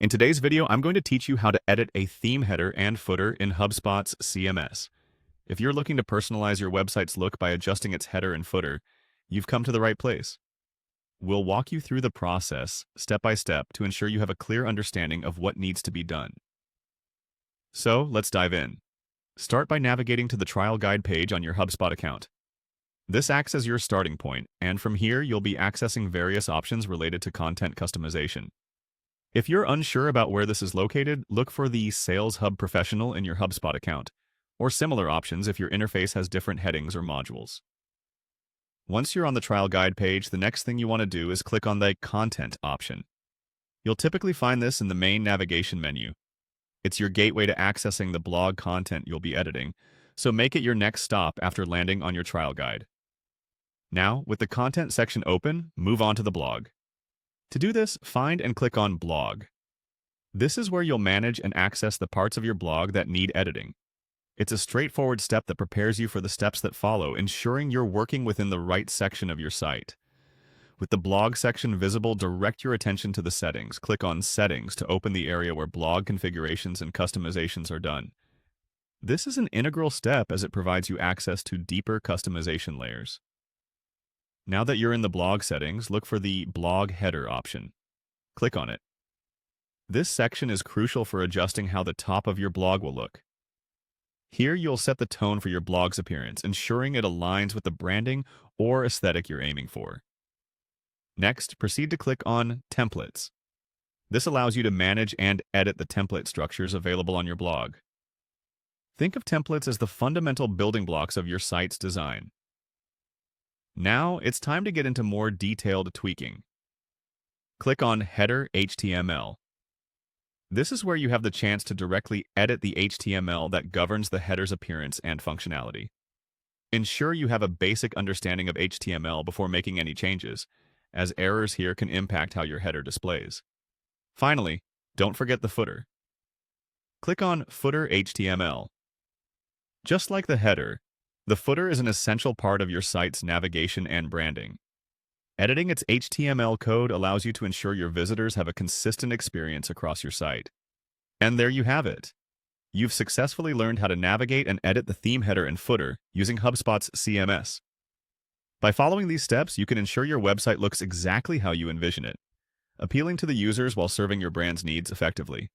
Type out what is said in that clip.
In today's video, I'm going to teach you how to edit a theme header and footer in HubSpot's CMS. If you're looking to personalize your website's look by adjusting its header and footer, you've come to the right place. We'll walk you through the process, step by step, to ensure you have a clear understanding of what needs to be done. So, let's dive in. Start by navigating to the trial guide page on your HubSpot account. This acts as your starting point, and from here you'll be accessing various options related to content customization. If you're unsure about where this is located, look for the Sales Hub Professional in your HubSpot account, or similar options if your interface has different headings or modules. Once you're on the trial guide page, the next thing you want to do is click on the Content option. You'll typically find this in the main navigation menu. It's your gateway to accessing the blog content you'll be editing, so make it your next stop after landing on your trial guide. Now, with the content section open, move on to the blog. To do this, find and click on Blog. This is where you'll manage and access the parts of your blog that need editing. It's a straightforward step that prepares you for the steps that follow, ensuring you're working within the right section of your site. With the blog section visible, direct your attention to the settings. Click on Settings to open the area where blog configurations and customizations are done. This is an integral step as it provides you access to deeper customization layers. Now that you're in the blog settings, look for the Blog Header option. Click on it. This section is crucial for adjusting how the top of your blog will look. Here you'll set the tone for your blog's appearance, ensuring it aligns with the branding or aesthetic you're aiming for. Next, proceed to click on Templates. This allows you to manage and edit the template structures available on your blog. Think of templates as the fundamental building blocks of your site's design. Now, it's time to get into more detailed tweaking. Click on Header HTML. This is where you have the chance to directly edit the HTML that governs the header's appearance and functionality. Ensure you have a basic understanding of HTML before making any changes, as errors here can impact how your header displays. Finally, don't forget the footer. Click on Footer HTML. Just like the header, the footer is an essential part of your site's navigation and branding. Editing its HTML code allows you to ensure your visitors have a consistent experience across your site. And there you have it. You've successfully learned how to navigate and edit the theme header and footer using HubSpot's CMS. By following these steps, you can ensure your website looks exactly how you envision it, appealing to the users while serving your brand's needs effectively.